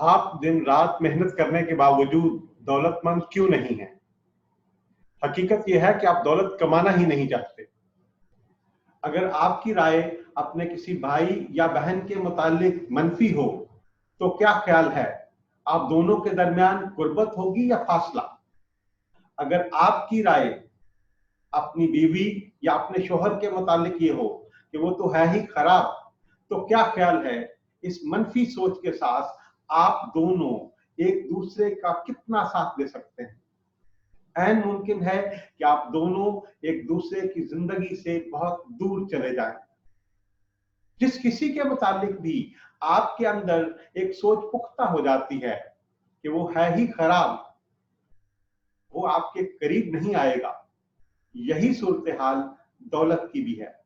آپ دن رات محنت کرنے کے باوجود دولتمند کیوں نہیں ہیں؟ حقیقت یہ ہے کہ آپ دولت کمانا ہی نہیں چاہتے۔ اگر آپ کی رائے اپنے کسی بھائی یا بہن کے متعلق منفی ہو تو کیا خیال ہے، آپ دونوں کے درمیان قربت ہوگی یا فاصلہ؟ اگر آپ کی رائے اپنی بیوی یا اپنے شوہر کے متعلق یہ ہو کہ وہ تو ہے ہی خراب، تو کیا خیال ہے اس منفی سوچ کے ساتھ آپ دونوں ایک دوسرے کا کتنا ساتھ دے سکتے ہیں؟ عین ممکن ہے کہ آپ دونوں ایک دوسرے کی زندگی سے بہت دور چلے جائیں۔ جس کسی کے متعلق بھی آپ کے اندر ایک سوچ پختہ ہو جاتی ہے کہ وہ ہے ہی خراب، وہ آپ کے قریب نہیں آئے گا۔ یہی صورتحال دولت کی بھی ہے۔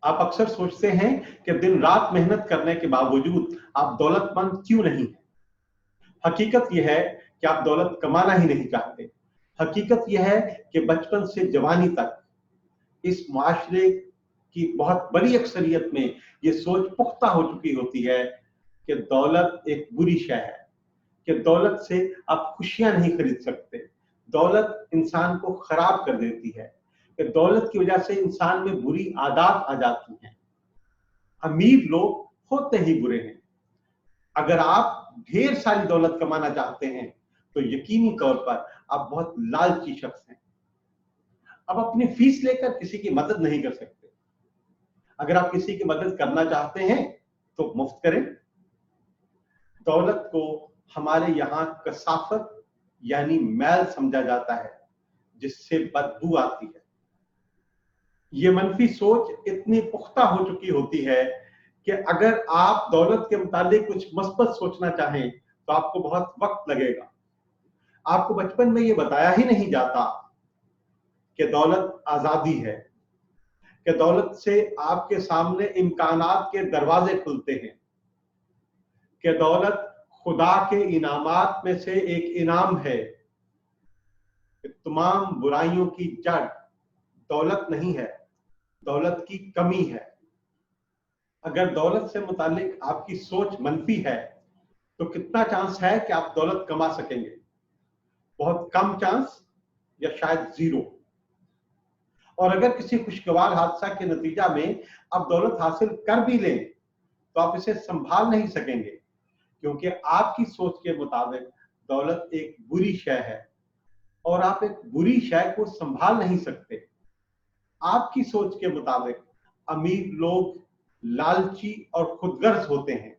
آپ اکثر سوچتے ہیں کہ دن رات محنت کرنے کے باوجود آپ دولت مند کیوں نہیں ہیں؟ حقیقت یہ ہے کہ آپ دولت کمانا ہی نہیں چاہتے۔ حقیقت یہ ہے کہ بچپن سے جوانی تک اس معاشرے کی بہت بڑی اکثریت میں یہ سوچ پختہ ہو چکی ہوتی ہے کہ دولت ایک بری شے ہے، کہ دولت سے آپ خوشیاں نہیں خرید سکتے، دولت انسان کو خراب کر دیتی ہے، کہ دولت کی وجہ سے انسان میں بری عادات آ جاتی ہیں۔ امیر لوگ ہوتے ہی برے ہیں۔ اگر آپ ڈھیر ساری دولت کمانا چاہتے ہیں تو یقینی طور پر آپ بہت لالچی شخص ہیں۔ آپ اپنی فیس لے کر کسی کی مدد نہیں کر سکتے۔ اگر آپ کسی کی مدد کرنا چاہتے ہیں تو مفت کریں۔ دولت کو ہمارے یہاں کثافت یعنی میل سمجھا جاتا ہے، جس سے بدبو آتی ہے۔ یہ منفی سوچ اتنی پختہ ہو چکی ہوتی ہے کہ اگر آپ دولت کے متعلق کچھ مثبت سوچنا چاہیں تو آپ کو بہت وقت لگے گا۔ آپ کو بچپن میں یہ بتایا ہی نہیں جاتا کہ دولت آزادی ہے، کہ دولت سے آپ کے سامنے امکانات کے دروازے کھلتے ہیں، کہ دولت خدا کے انعامات میں سے ایک انعام ہے، کہ تمام برائیوں کی جڑ دولت نہیں ہے، دولت کی کمی ہے۔ اگر دولت سے متعلق آپ کی سوچ منفی ہے تو کتنا چانس ہے کہ آپ دولت کما سکیں گے؟ بہت کم چانس یا شاید زیرو۔ اور اگر کسی خوشگوار حادثہ کے نتیجہ میں آپ دولت حاصل کر بھی لیں تو آپ اسے سنبھال نہیں سکیں گے، کیونکہ آپ کی سوچ کے مطابق دولت ایک بری شے ہے اور آپ ایک بری شے کو سنبھال نہیں سکتے۔ آپ کی سوچ کے مطابق امیر لوگ لالچی اور خود غرض ہوتے ہیں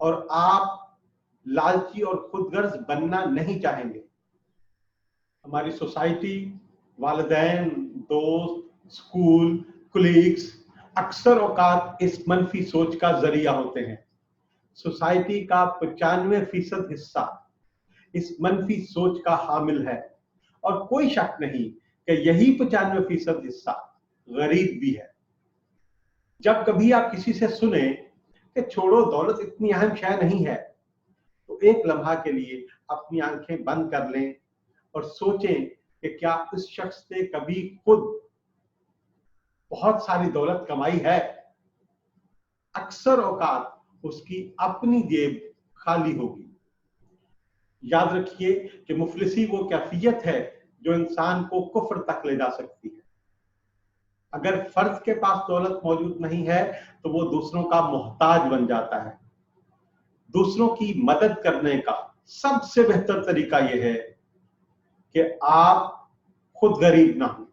اور آپ لالچی اور خود غرض بننا نہیں چاہیں گے۔ ہماری سوسائٹی، والدین، دوست، سکول، کولیگز اکثر اوقات اس منفی سوچ کا ذریعہ ہوتے ہیں۔ سوسائٹی کا 95% حصہ اس منفی سوچ کا حامل ہے، اور کوئی شک نہیں کہ یہی 95% حصہ غریب بھی ہے۔ جب کبھی آپ کسی سے سنیں کہ چھوڑو دولت اتنی اہم شے نہیں ہے، تو ایک لمحہ کے لیے اپنی آنکھیں بند کر لیں اور سوچیں کہ کیا اس شخص نے کبھی خود بہت ساری دولت کمائی ہے؟ اکثر اوقات اس کی اپنی جیب خالی ہوگی۔ یاد رکھیے کہ مفلسی وہ کیفیت ہے جو انسان کو کفر تک لے جا سکتی ہے۔ اگر فرد کے پاس دولت موجود نہیں ہے تو وہ دوسروں کا محتاج بن جاتا ہے۔ دوسروں کی مدد کرنے کا سب سے بہتر طریقہ یہ ہے کہ آپ خود غریب نہ ہوں۔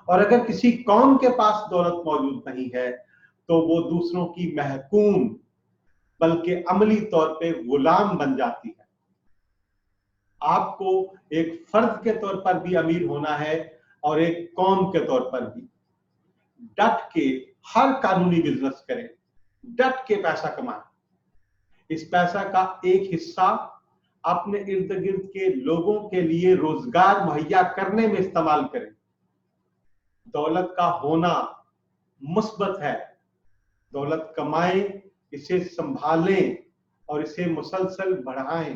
اور اگر کسی قوم کے پاس دولت موجود نہیں ہے تو وہ دوسروں کی محکوم بلکہ عملی طور پہ غلام بن جاتی ہے۔ آپ کو ایک فرد کے طور پر بھی امیر ہونا ہے اور ایک قوم کے طور پر بھی۔ ڈٹ کے ہر قانونی بزنس کریں، ڈٹ کے پیسہ کمائیں۔ اس پیسہ کا ایک حصہ اپنے ارد گرد کے لوگوں کے لیے روزگار مہیا کرنے میں استعمال کریں۔ دولت کا ہونا مثبت ہے۔ دولت کمائیں، اسے سنبھالیں اور اسے مسلسل بڑھائیں۔